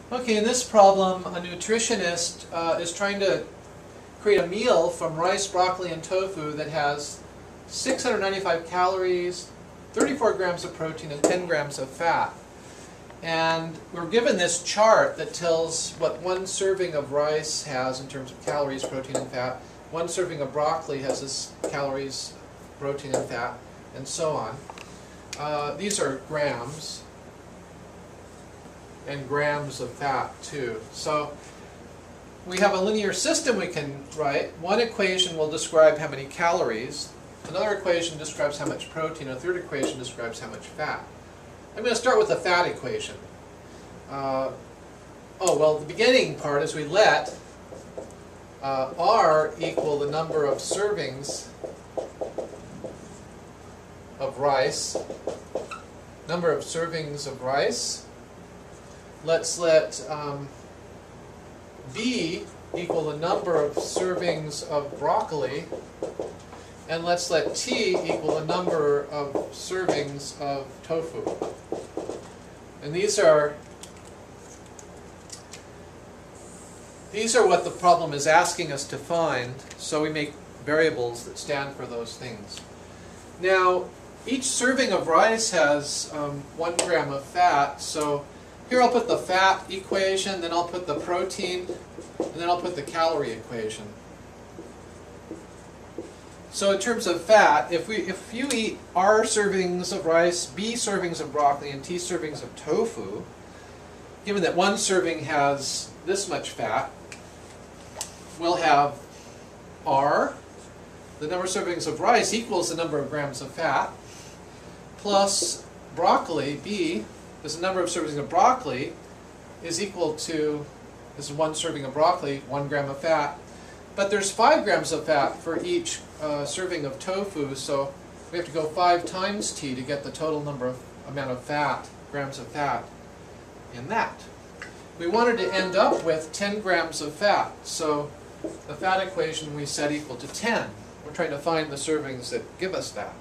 Okay, in this problem, a nutritionist is trying to create a meal from rice, broccoli, and tofu that has 695 calories, 34 grams of protein, and 10 grams of fat. And we're given this chart that tells what one serving of rice has in terms of calories, protein, and fat. One serving of broccoli has this calories, protein, and fat, and so on. These are grams. And grams of fat too. So we have a linear system we can write. One equation will describe how many calories. Another equation describes how much protein. A third equation describes how much fat. I'm going to start with the fat equation. The beginning part is we let R equal the number of servings of rice. Number of servings of rice. Let's let B equal the number of servings of broccoli, and let's let T equal the number of servings of tofu. And these are what the problem is asking us to find, so we make variables that stand for those things. Now, each serving of rice has 1 gram of fat, so here I'll put the fat equation, then I'll put the protein, and then I'll put the calorie equation. So in terms of fat, if you eat R servings of rice, B servings of broccoli, and T servings of tofu, given that one serving has this much fat, we'll have R, the number of servings of rice equals the number of grams of fat, plus broccoli, B, is the number of servings of broccoli is equal to, this is one serving of broccoli, 1 gram of fat, but there's 5 grams of fat for each serving of tofu, so we have to go 5 times T to get the total amount of fat, grams of fat in that. We wanted to end up with 10 grams of fat, so the fat equation we set equal to 10. We're trying to find the servings that give us that.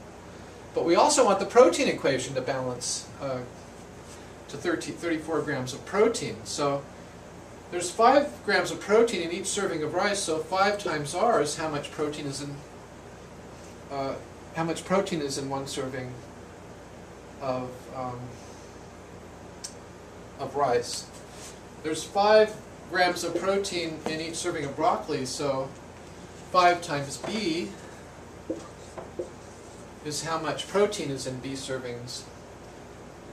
But we also want the protein equation to balance to 34 grams of protein. So there's 5 grams of protein in each serving of rice, so 5 times R is how much protein is in one serving of rice. There's 5 grams of protein in each serving of broccoli, so 5 times B is how much protein is in B servings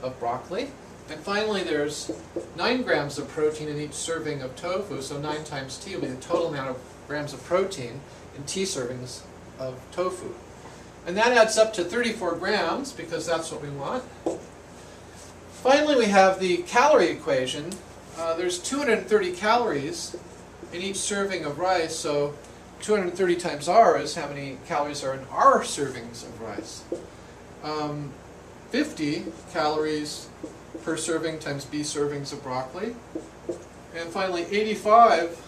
of broccoli. And finally, there's 9 grams of protein in each serving of tofu, so 9 times T will be the total amount of grams of protein in T servings of tofu. And that adds up to 34 grams, because that's what we want. Finally, we have the calorie equation. There's 230 calories in each serving of rice, so 230 times R is how many calories are in R servings of rice. 50 calories per serving times B servings of broccoli. And finally, 85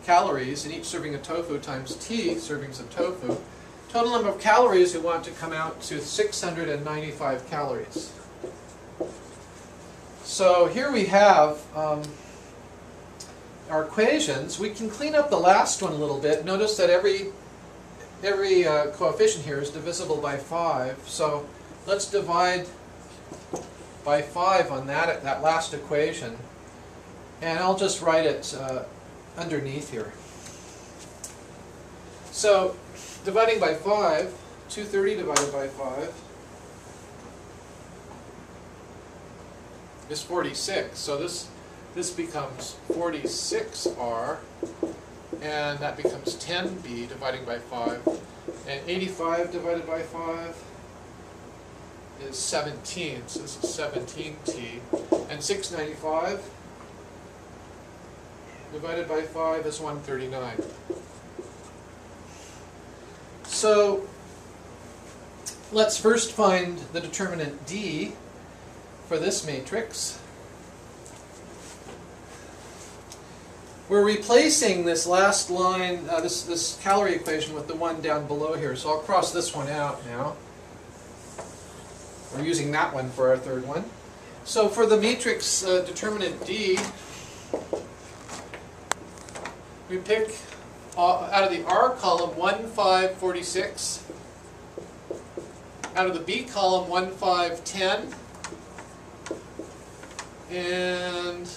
calories in each serving of tofu times T servings of tofu. Total number of calories we want to come out to 695 calories. So here we have our equations. We can clean up the last one a little bit. Notice that every coefficient here is divisible by 5. So let's divide by 5 on that last equation. And I'll just write it underneath here. So dividing by 5, 230 divided by 5 is 46. So this becomes 46R, and that becomes 10B dividing by 5. And 85 divided by 5 is 17, so this is 17T. And 695 divided by 5 is 139. So let's first find the determinant D for this matrix. We're replacing this last line, this calorie equation, with the one down below here. So I'll cross this one out now. We're using that one for our third one. So for the matrix determinant D, we pick out of the R column 1, 5, 46. Out of the B column 1, 5, 10. And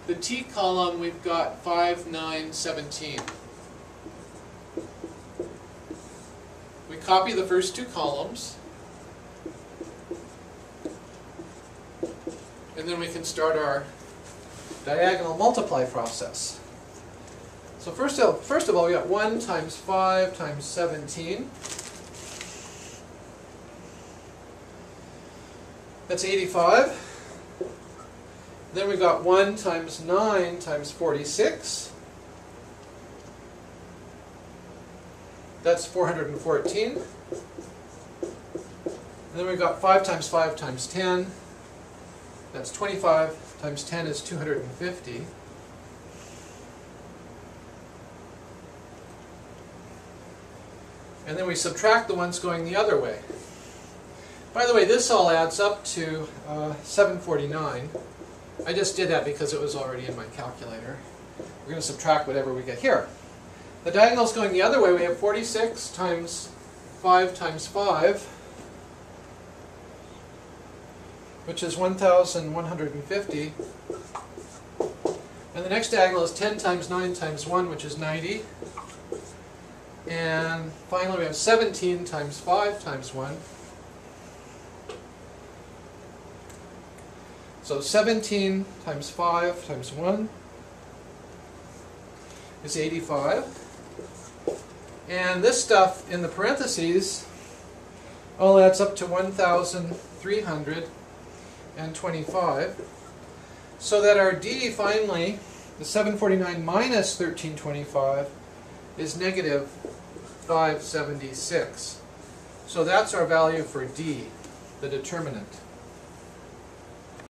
the T column we've got 5, 9, 17. We copy the first two columns. And then we can start our diagonal multiply process. So first of all, we got 1 times 5 times 17. That's 85. Then we've got 1 times 9 times 46. That's 414. And then we've got 5 times 5 times 10. That's 25 times 10 is 250. And then we subtract the ones going the other way. By the way, this all adds up to 749. I just did that because it was already in my calculator. We're going to subtract whatever we get here. The diagonals going the other way, we have 46 times 5 times 5, which is 1,150. And the next diagonal is 10 times 9 times 1, which is 90. And finally we have 17 times 5 times 1. So 17 times 5 times 1 is 85. And this stuff in the parentheses all adds up to 1,325. So that our D finally, the 749 minus 1325, is negative 576. So that's our value for D, the determinant.